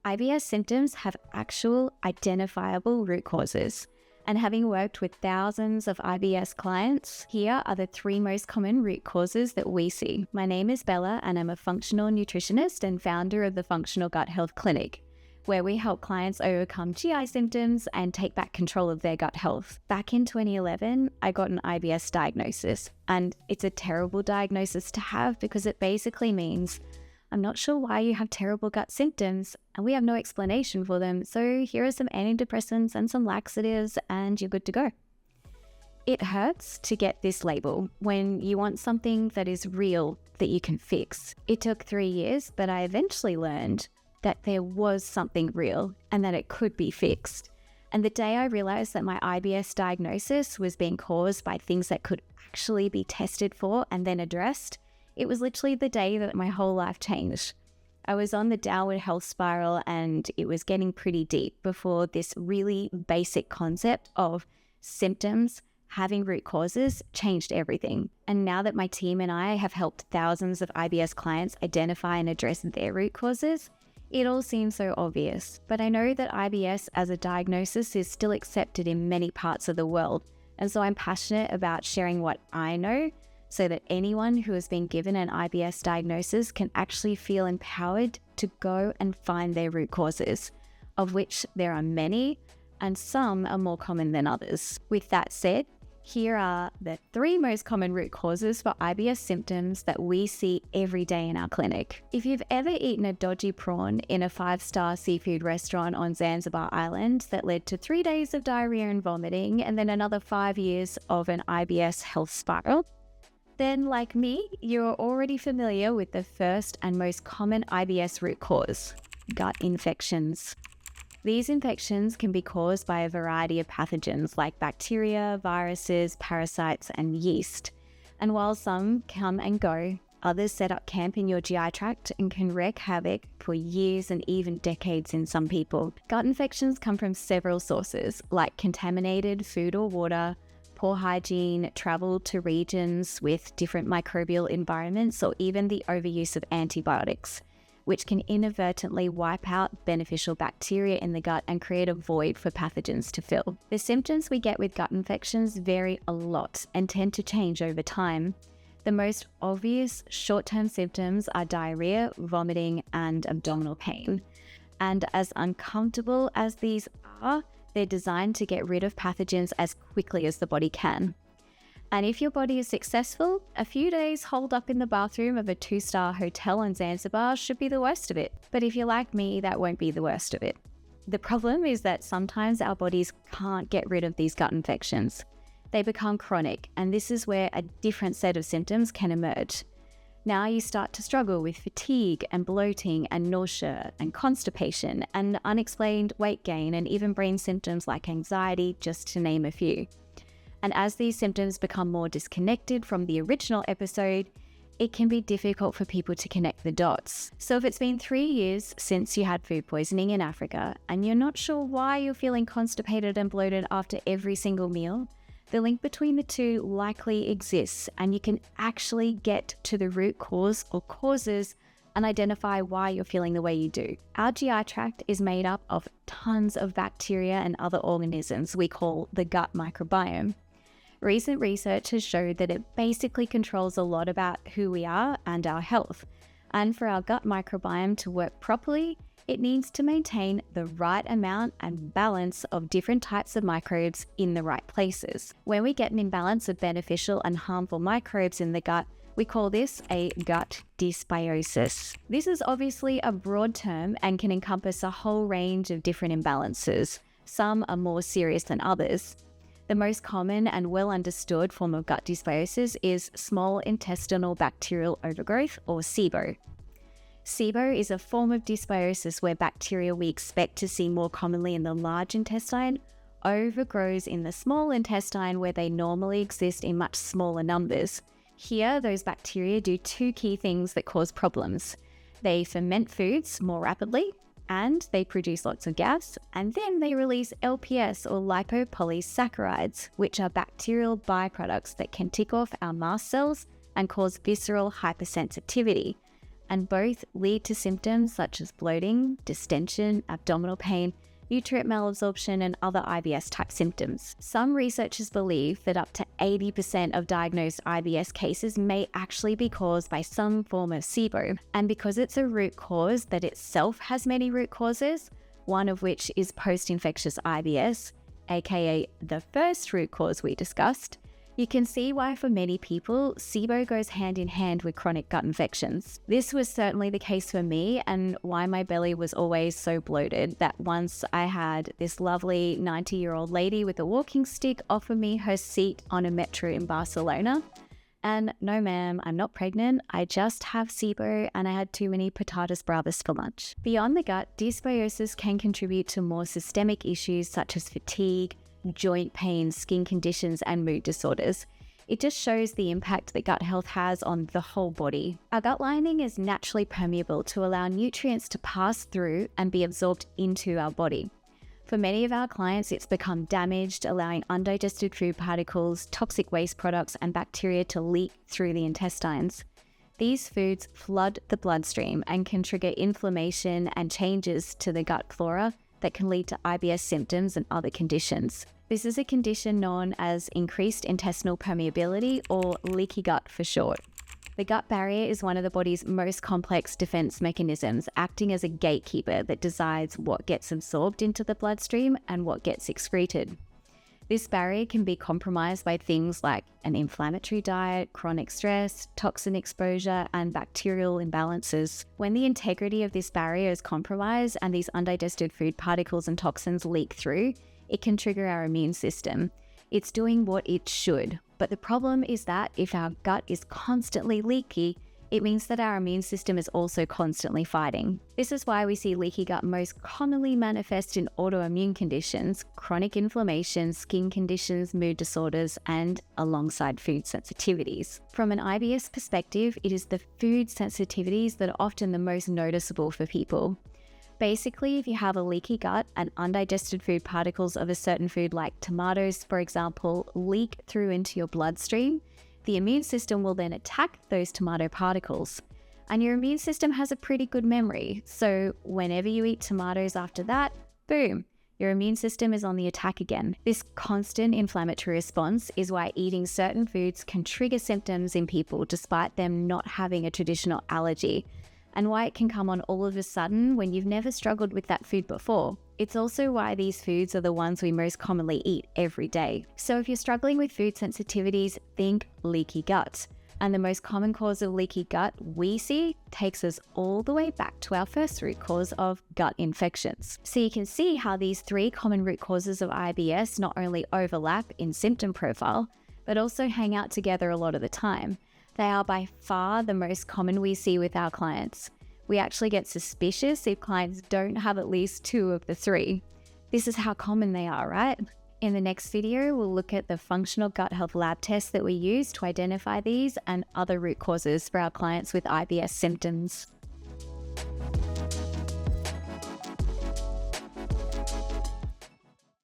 IBS symptoms have actual identifiable root causes. And having worked with thousands of IBS clients, here are the 3 most common root causes that we see. My name is Bella, and I'm a functional nutritionist and founder of the Functional Gut Health Clinic, where we help clients overcome GI symptoms and take back control of their gut health. Back in 2011, I got an IBS diagnosis, and it's a terrible diagnosis to have because it basically means I'm not sure why you have terrible gut symptoms and we have no explanation for them, so here are some antidepressants and some laxatives and you're good to go. It hurts to get this label when you want something that is real, that you can fix. It took 3 years, but I eventually learned that there was something real and that it could be fixed. And the day I realized that my IBS diagnosis was being caused by things that could actually be tested for and then addressed, it was literally the day that my whole life changed. I was on the downward health spiral and it was getting pretty deep before this really basic concept of symptoms having root causes changed everything. And now that my team and I have helped thousands of IBS clients identify and address their root causes, it all seems so obvious. But I know that IBS as a diagnosis is still accepted in many parts of the world. And so I'm passionate about sharing what I know so that anyone who has been given an IBS diagnosis can actually feel empowered to go and find their root causes, of which there are many, and some are more common than others. With that said, here are the 3 most common root causes for IBS symptoms that we see every day in our clinic. If you've ever eaten a dodgy prawn in a 5-star seafood restaurant on Zanzibar Island that led to 3 days of diarrhea and vomiting, and then another 5 years of an IBS health spiral, then like me, you're already familiar with the first and most common IBS root cause, gut infections. These infections can be caused by a variety of pathogens like bacteria, viruses, parasites, and yeast. And while some come and go, others set up camp in your GI tract and can wreak havoc for years and even decades in some people. Gut infections come from several sources like contaminated food or water, poor hygiene, travel to regions with different microbial environments, or even the overuse of antibiotics, which can inadvertently wipe out beneficial bacteria in the gut and create a void for pathogens to fill. The symptoms we get with gut infections vary a lot and tend to change over time. The most obvious short-term symptoms are diarrhea, vomiting, and abdominal pain. And as uncomfortable as these are, they're designed to get rid of pathogens as quickly as the body can. And if your body is successful, a few days holed up in the bathroom of a 2-star hotel in Zanzibar should be the worst of it. But if you're like me, that won't be the worst of it. The problem is that sometimes our bodies can't get rid of these gut infections. They become chronic, and this is where a different set of symptoms can emerge. Now you start to struggle with fatigue and bloating and nausea and constipation and unexplained weight gain and even brain symptoms like anxiety, just to name a few. And as these symptoms become more disconnected from the original episode, it can be difficult for people to connect the dots. So if it's been 3 years since you had food poisoning in Africa and you're not sure why you're feeling constipated and bloated after every single meal, the link between the two likely exists, and you can actually get to the root cause or causes and identify why you're feeling the way you do. Our GI tract is made up of tons of bacteria and other organisms we call the gut microbiome. Recent research has showed that it basically controls a lot about who we are and our health. And for our gut microbiome to work properly, it needs to maintain the right amount and balance of different types of microbes in the right places. When we get an imbalance of beneficial and harmful microbes in the gut, we call this a gut dysbiosis. This is obviously a broad term and can encompass a whole range of different imbalances. Some are more serious than others. The most common and well understood form of gut dysbiosis is small intestinal bacterial overgrowth, or SIBO. SIBO is a form of dysbiosis where bacteria we expect to see more commonly in the large intestine overgrows in the small intestine where they normally exist in much smaller numbers. Here, those bacteria do 2 key things that cause problems. They ferment foods more rapidly, and they produce lots of gas, and then they release LPS, or lipopolysaccharides, which are bacterial byproducts that can tick off our mast cells and cause visceral hypersensitivity. and both lead to symptoms such as bloating, distension, abdominal pain, nutrient malabsorption, and other IBS type symptoms. Some researchers believe that up to 80% of diagnosed IBS cases may actually be caused by some form of SIBO, and because it's a root cause that itself has many root causes, one of which is post-infectious IBS, aka the first root cause we discussed, you can see why for many people, SIBO goes hand in hand with chronic gut infections. This was certainly the case for me, and why my belly was always so bloated that once I had this lovely 90-year-old lady with a walking stick offer me her seat on a metro in Barcelona. And no ma'am, I'm not pregnant, I just have SIBO and I had too many patatas bravas for lunch. Beyond the gut, dysbiosis can contribute to more systemic issues such as fatigue, joint pain, skin conditions, and mood disorders. It just shows the impact that gut health has on the whole body. Our gut lining is naturally permeable to allow nutrients to pass through and be absorbed into our body. For many of our clients, it's become damaged, allowing undigested food particles, toxic waste products, and bacteria to leak through the intestines. These foods flood the bloodstream and can trigger inflammation and changes to the gut flora that can lead to IBS symptoms and other conditions. This is a condition known as increased intestinal permeability, or leaky gut for short. The gut barrier is one of the body's most complex defense mechanisms, acting as a gatekeeper that decides what gets absorbed into the bloodstream and what gets excreted. This barrier can be compromised by things like an inflammatory diet, chronic stress, toxin exposure, and bacterial imbalances. When the integrity of this barrier is compromised and these undigested food particles and toxins leak through, it can trigger our immune system. It's doing what it should. But the problem is that if our gut is constantly leaky, it means that our immune system is also constantly fighting. This is why we see leaky gut most commonly manifest in autoimmune conditions, chronic inflammation, skin conditions, mood disorders, and alongside food sensitivities. From an IBS perspective, it is the food sensitivities that are often the most noticeable for people. Basically, if you have a leaky gut and undigested food particles of a certain food like tomatoes, for example, leak through into your bloodstream, the immune system will then attack those tomato particles. And your immune system has a pretty good memory, so whenever you eat tomatoes after that, boom, your immune system is on the attack again. This constant inflammatory response is why eating certain foods can trigger symptoms in people despite them not having a traditional allergy, and why it can come on all of a sudden when you've never struggled with that food before. It's also why these foods are the ones we most commonly eat every day. So if you're struggling with food sensitivities, think leaky gut. And the most common cause of leaky gut we see takes us all the way back to our first root cause of gut infections. So you can see how these three common root causes of IBS not only overlap in symptom profile, but also hang out together a lot of the time. They are by far the most common we see with our clients. We actually get suspicious if clients don't have at least two of the three. This is how common they are, right? In the next video, we'll look at the functional gut health lab tests that we use to identify these and other root causes for our clients with IBS symptoms.